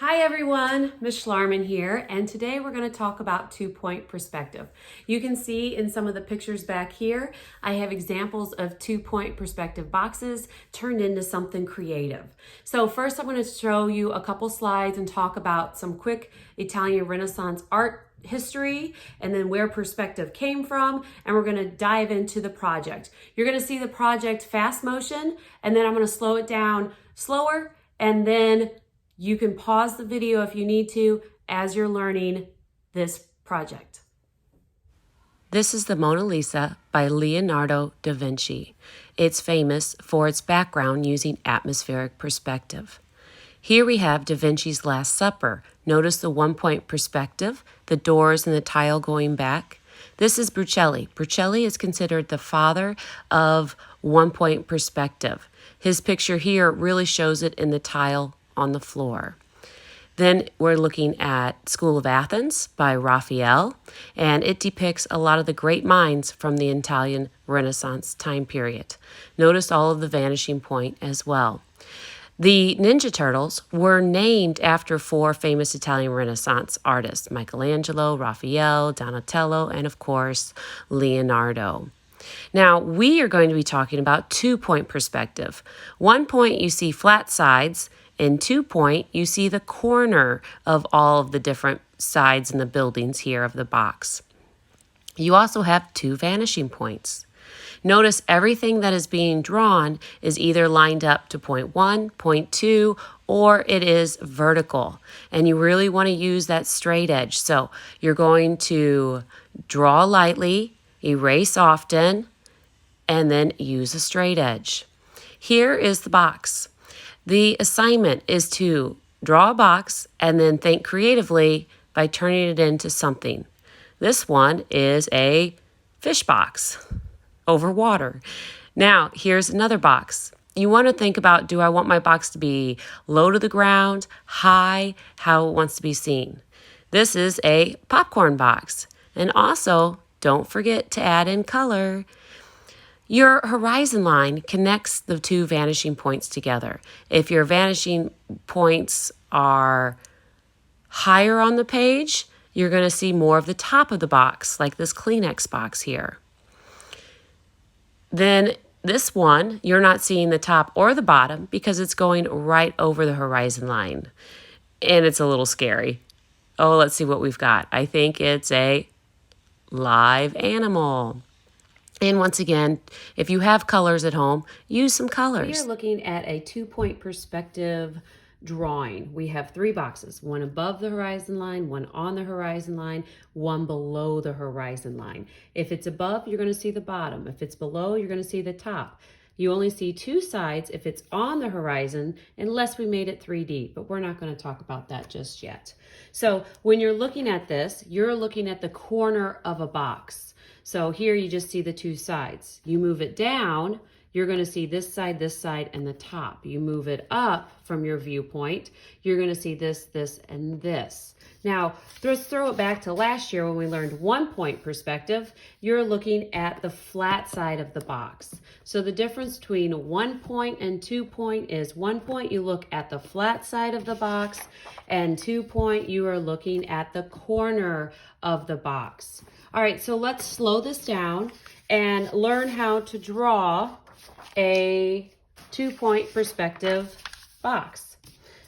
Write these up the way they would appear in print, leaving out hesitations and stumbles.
Hi everyone, Ms. Schlarman here, and today we're going to talk about two-point perspective. You can see in some of the pictures back here, I have examples of two-point perspective boxes turned into something creative. So first I'm going to show you a couple slides and talk about some quick Italian Renaissance art history and then where perspective came from, and we're going to dive into the project. You're going to see the project fast motion, and then I'm going to slow it down slower, and then you can pause the video if you need to as you're learning this project. This is the Mona Lisa by Leonardo da Vinci. It's famous for its background using atmospheric perspective. Here we have Da Vinci's Last Supper. Notice the one-point perspective, the doors and the tile going back. This is Brucelli. Brucelli is considered the father of one-point perspective. His picture here really shows it in the tile on the floor. Then we're looking at School of Athens by Raphael, and it depicts a lot of the great minds from the Italian Renaissance time period. Notice all of the vanishing point as well. The Ninja Turtles were named after four famous Italian Renaissance artists: Michelangelo, Raphael, Donatello, and of course, Leonardo. Now, we are going to be talking about two-point perspective. 1 point, you see flat sides. In 2 point, you see the corner of all of the different sides in the buildings here of the box. You also have two vanishing points. Notice everything that is being drawn is either lined up to point 1, point 2, or it is vertical. And you really want to use that straight edge. So you're going to draw lightly, erase often, and then use a straight edge. Here is the box. The assignment is to draw a box and then think creatively by turning it into something. This one is a fish box over water. Now, here's another box. You want to think about, do I want my box to be low to the ground, high, how it wants to be seen? This is a popcorn box. And also, don't forget to add in color. Your horizon line connects the two vanishing points together. If your vanishing points are higher on the page, you're going to see more of the top of the box, like this Kleenex box here. Then this one, you're not seeing the top or the bottom because it's going right over the horizon line. And it's a little scary. Oh, let's see what we've got. I think it's a live animal. And once again, if you have colors at home, use some colors. We are looking at a two-point perspective drawing. We have three boxes, one above the horizon line, one on the horizon line, one below the horizon line. If it's above, you're going to see the bottom. If it's below, you're going to see the top. You only see two sides if it's on the horizon, unless we made it 3D, but we're not going to talk about that just yet. So when you're looking at this, you're looking at the corner of a box. So here you just see the two sides. You move it down, you're going to see this side, and the top. You move it up from your viewpoint, you're going to see this, this, and this. Now, let's throw it back to last year when we learned 1 point perspective. You're looking at the flat side of the box. So the difference between 1 point and 2 point is 1 point you look at the flat side of the box, and 2 point you are looking at the corner of the box. All right, so let's slow this down and learn how to draw a 2 point perspective box.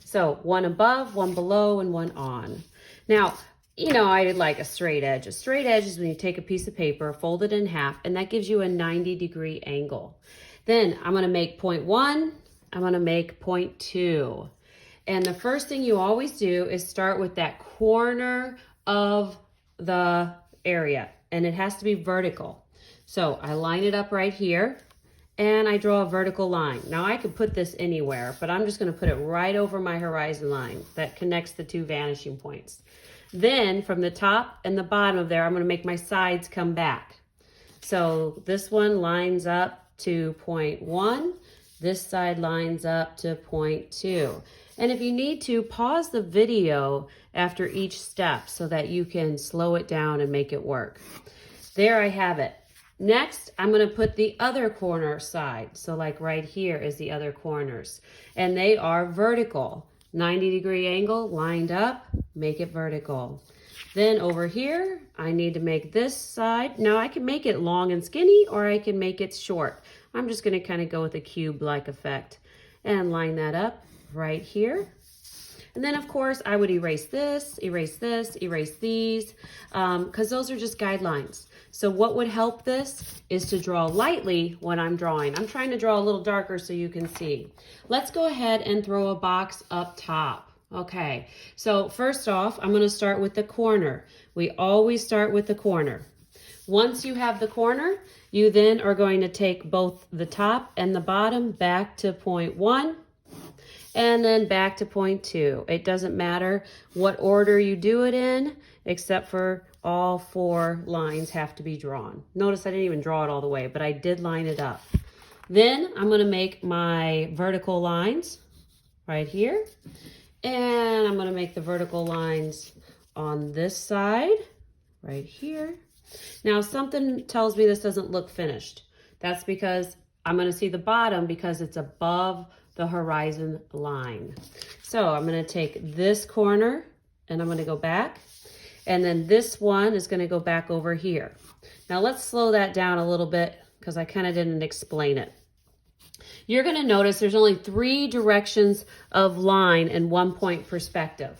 So one above, one below, and one on. Now, you know, I did like a straight edge. A straight edge is when you take a piece of paper, fold it in half, and that gives you a 90-degree angle. Then I'm going to make point 1, I'm going to make point 2. And the first thing you always do is start with that corner of the area, and it has to be vertical. So I line it up right here, and I draw a vertical line. Now I could put this anywhere, but I'm just going to put it right over my horizon line that connects the two vanishing points. Then from the top and the bottom of there, I'm going to make my sides come back. So this one lines up to point 1. This side lines up to point 2. And if you need to, pause the video after each step so that you can slow it down and make it work. There I have it. Next, I'm going to put the other corner side. So like right here is the other corners. And they are vertical. 90-degree angle, lined up, make it vertical. Then over here, I need to make this side. Now I can make it long and skinny, or I can make it short. I'm just gonna kind of go with a cube-like effect and line that up right here. And then of course I would erase this, erase these, because those are just guidelines. So what would help this is to draw lightly when I'm drawing. I'm trying to draw a little darker so you can see. Let's go ahead and throw a box up top. Okay, so first off, I'm gonna start with the corner. We always start with the corner. Once you have the corner, you then are going to take both the top and the bottom back to point 1 and then back to point 2. It doesn't matter what order you do it in, except for all 4 lines have to be drawn. Notice I didn't even draw it all the way, but I did line it up. Then I'm gonna make my vertical lines right here. And I'm gonna make the vertical lines on this side, right here. Now something tells me this doesn't look finished. That's because I'm gonna see the bottom because it's above the horizon line. So I'm gonna take this corner and I'm gonna go back. And then this one is gonna go back over here. Now let's slow that down a little bit because I kind of didn't explain it. You're gonna notice there's only 3 directions of line in 1-point perspective.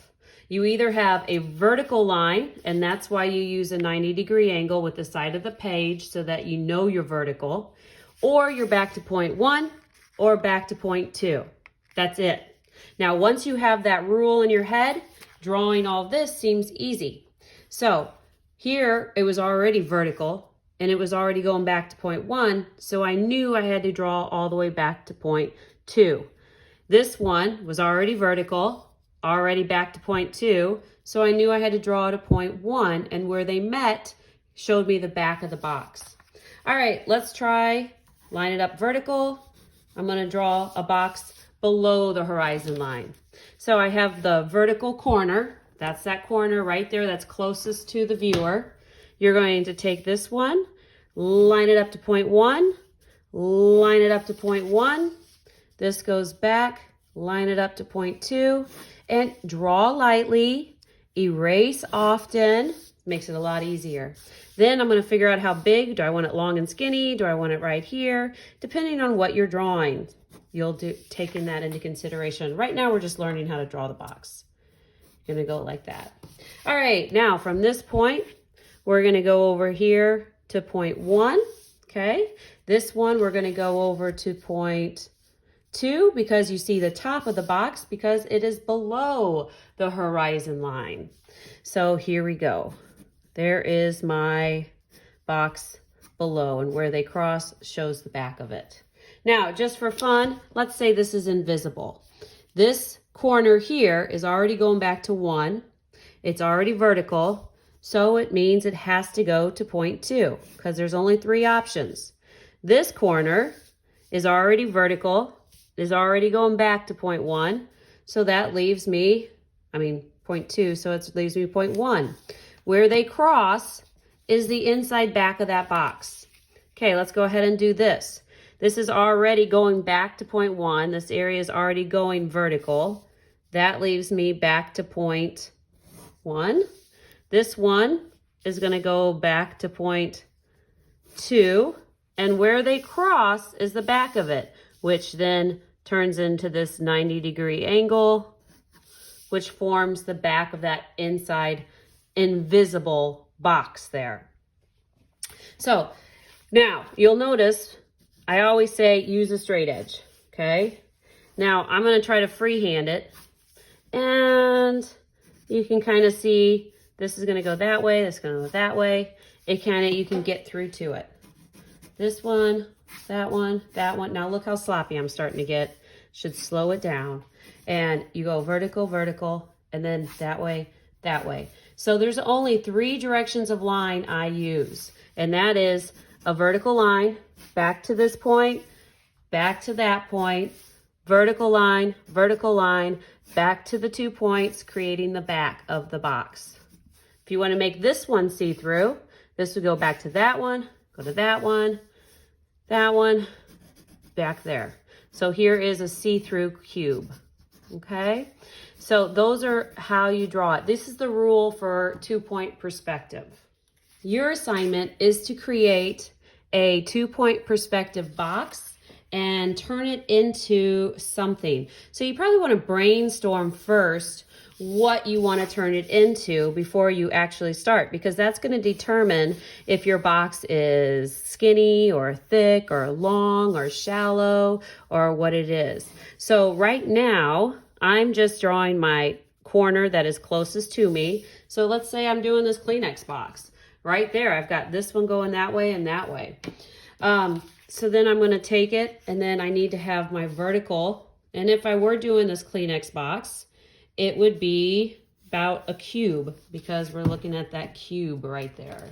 You either have a vertical line, and that's why you use a 90-degree angle with the side of the page so that you know you're vertical, or you're back to point 1 or back to point 2. That's it. Now, once you have that rule in your head, drawing all this seems easy. So here it was already vertical and it was already going back to point 1, so I knew I had to draw all the way back to point 2. This one was already vertical, already back to point 2, so I knew I had to draw to point 1, and where they met showed me the back of the box. All right, let's try line it up vertical. I'm gonna draw a box below the horizon line. So I have the vertical corner. That's that corner right there that's closest to the viewer. You're going to take this one, line it up to point 1, line it up to point 1. This goes back, line it up to point 2, and draw lightly, erase often, makes it a lot easier. Then I'm gonna figure out how big. Do I want it long and skinny? Do I want it right here? Depending on what you're drawing, you'll taking that into consideration. Right now, we're just learning how to draw the box. You're gonna go like that. All right, now from this point, we're gonna go over here to point 1, okay? This one, we're gonna go over to point 2 because you see the top of the box because it is below the horizon line. So here we go. There is my box below, and where they cross shows the back of it. Now, just for fun, let's say this is invisible. This corner here is already going back to 1. It's already vertical, so it means it has to go to point 2 because there's only 3 options. This corner is already vertical, is already going back to point 1, so that leaves me, point 2, so it leaves me point 1. Where they cross is the inside back of that box. Okay, let's go ahead and do this. This is already going back to point 1. This area is already going vertical. That leaves me back to point 1. This one is going to go back to point 2. And where they cross is the back of it, which then turns into this 90-degree angle, which forms the back of that inside invisible box there. So now you'll notice I always say use a straight edge, okay? Now I'm gonna try to freehand it, and you can kind of see this is gonna go that way, this is gonna go that way. You can get through to it. This one, that one, that one. Now look how sloppy I'm starting to get. Should slow it down. And you go vertical, vertical, and then that way, that way. So there's only 3 directions of line I use, and that is a vertical line, back to this point, back to that point, vertical line, back to the 2 points, creating the back of the box. If you want to make this one see-through, this would go back to that one, go to that one, back there. So here is a see-through cube. okay? So those are how you draw it. This is the rule for 2-point perspective. Your assignment is to create a 2-point perspective box and turn it into something. So you probably want to brainstorm first what you want to turn it into before you actually start, because that's going to determine if your box is skinny or thick or long or shallow or what it is. So right now, I'm just drawing my corner that is closest to me. So let's say I'm doing this Kleenex box. Right there, I've got this one going that way and that way. So then I'm going to take it, and then I need to have my vertical. And if I were doing this Kleenex box, it would be about a cube, because we're looking at that cube right there.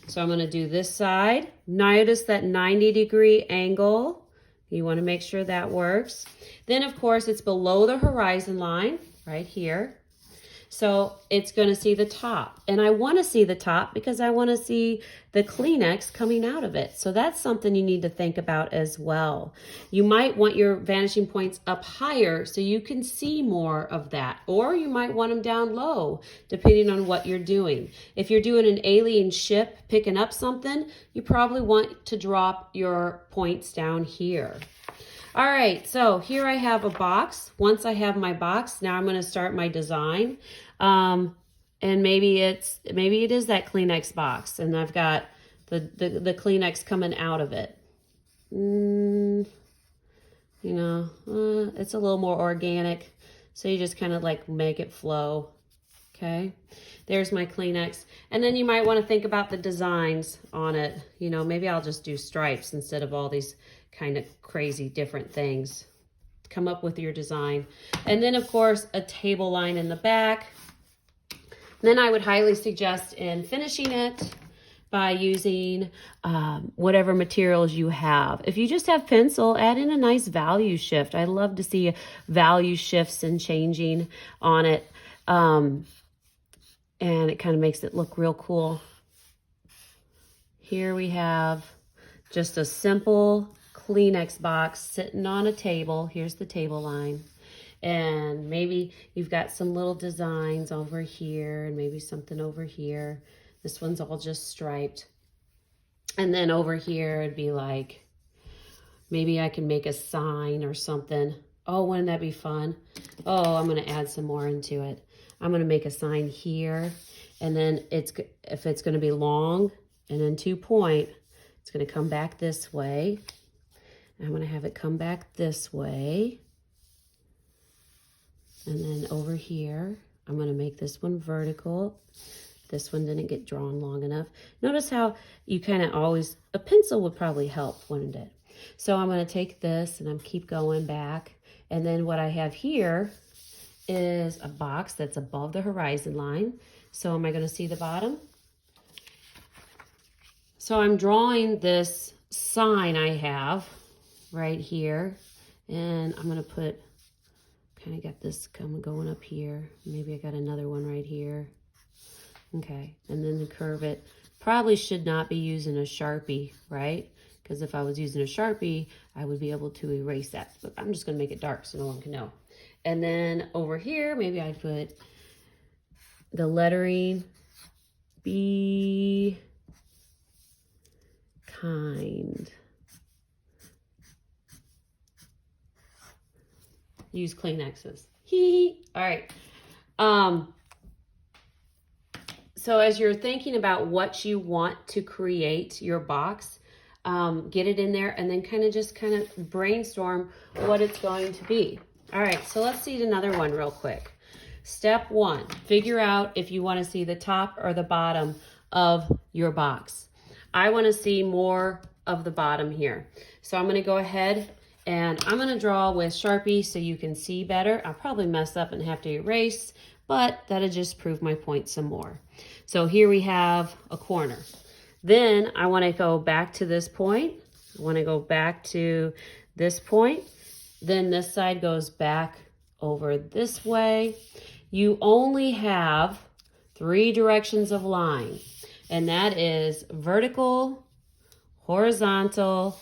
So I'm going to do this side. Notice that 90-degree angle. You want to make sure that works. Then, of course, it's below the horizon line right here. So it's going to see the top. And I want to see the top because I want to see the Kleenex coming out of it. So that's something you need to think about as well. You might want your vanishing points up higher so you can see more of that. Or you might want them down low, depending on what you're doing. If you're doing an alien ship picking up something, you probably want to drop your points down here. All right, so here I have a box. Once I have my box, now I'm going to start my design. And maybe it is that Kleenex box, and I've got the Kleenex coming out of it. It's a little more organic, so you just kind of like make it flow. Okay, there's my Kleenex. And then you might want to think about the designs on it. Maybe I'll just do stripes instead of all these kind of crazy different things. Come up with your design. And then, of course, a table line in the back. Then I would highly suggest in finishing it by using whatever materials you have. If you just have pencil, add in a nice value shift. I love to see value shifts and changing on it. And it kind of makes it look real cool. Here we have just a simple Kleenex box sitting on a table. Here's the table line. And maybe you've got some little designs over here and maybe something over here. This one's all just striped. And then over here it'd be like, maybe I can make a sign or something. Oh, wouldn't that be fun? Oh, I'm going to add some more into it. I'm going to make a sign here. And then if it's going to be long and then 2-point, it's going to come back this way. I'm going to have it come back this way. And then over here, I'm going to make this one vertical. This one didn't get drawn long enough. Notice how you kind of always, a pencil would probably help, wouldn't it? So I'm going to take this and I'm keep going back. And then what I have here is a box that's above the horizon line. So am I going to see the bottom? So I'm drawing this sign I have right here. And I'm going to put, kind of got this going up here. Maybe I got another one right here. Okay, and then to curve it. Probably should not be using a Sharpie, right? Because if I was using a Sharpie, I would be able to erase that. But I'm just going to make it dark so no one can know. And then over here, maybe I'd put the lettering, be kind. Use Kleenexes. Hee. All right. So as you're thinking about what you want to create your box, get it in there and then kind of brainstorm what it's going to be. All right, so let's see another one real quick. Step 1, figure out if you want to see the top or the bottom of your box. I want to see more of the bottom here. So I'm going to go ahead and I'm going to draw with Sharpie so you can see better. I'll probably mess up and have to erase, but that'll just prove my point some more. So here we have a corner. Then I want to go back to this point. I want to go back to this point. Then this side goes back over this way. You only have 3 directions of line, and that is vertical, horizontal,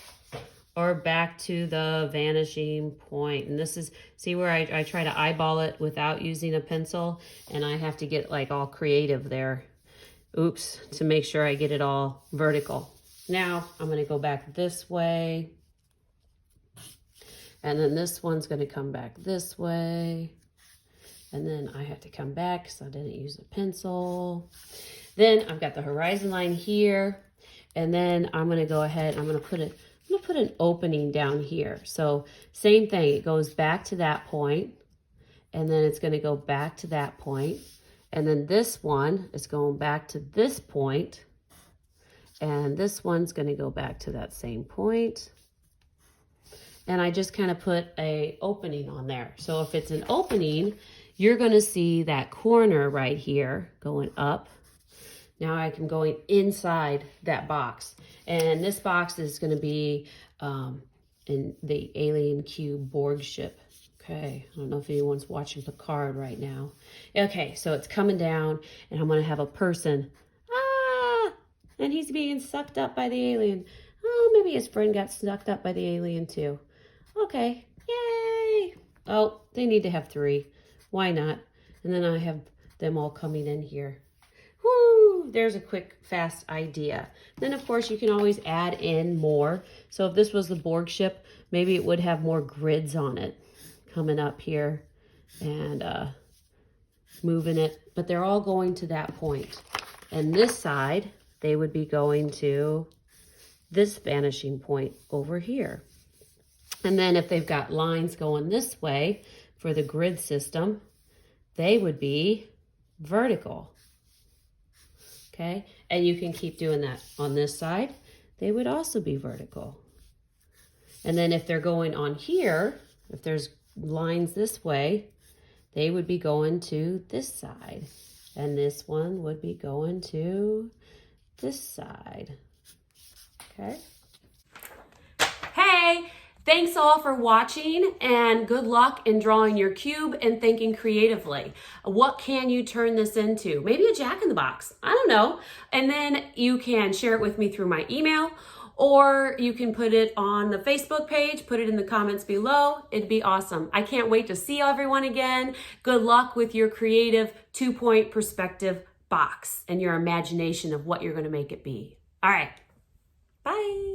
or back to the vanishing point. And this is, see where I try to eyeball it without using a pencil, and I have to get like all creative there. Oops, to make sure I get it all vertical. Now I'm gonna go back this way. And then this one's gonna come back this way. And then I have to come back because I didn't use a pencil. Then I've got the horizon line here. And then I'm gonna go ahead, I'm gonna put an opening down here. So same thing, it goes back to that point, and then it's gonna go back to that point. And then this one is going back to this point, and this one's gonna go back to that same point. And I just kind of put a opening on there. So if it's an opening, you're gonna see that corner right here going up. Now I can go inside that box. And this box is gonna be in the Alien Cube Borg ship. Okay, I don't know if anyone's watching Picard right now. Okay, so it's coming down, and I'm gonna have a person, and he's being sucked up by the alien. Oh, maybe his friend got sucked up by the alien too. Okay, yay. Oh, they need to have 3. Why not? And then I have them all coming in here. Woo, there's a quick, fast idea. Then of course you can always add in more. So if this was the Borg ship, maybe it would have more grids on it coming up here and moving it, but they're all going to that point. And this side, they would be going to this vanishing point over here. And then if they've got lines going this way for the grid system, they would be vertical. Okay, and you can keep doing that on this side. They would also be vertical. And then if they're going on here, if there's lines this way, they would be going to this side. And this one would be going to this side. Okay. Hey, thanks all for watching, and good luck in drawing your cube and thinking creatively. What can you turn this into? Maybe a jack-in-the-box, I don't know. And then you can share it with me through my email, or you can put it on the Facebook page, put it in the comments below. It'd be awesome. I can't wait to see everyone again. Good luck with your creative 2-point perspective box and your imagination of what you're gonna make it be. All right, bye.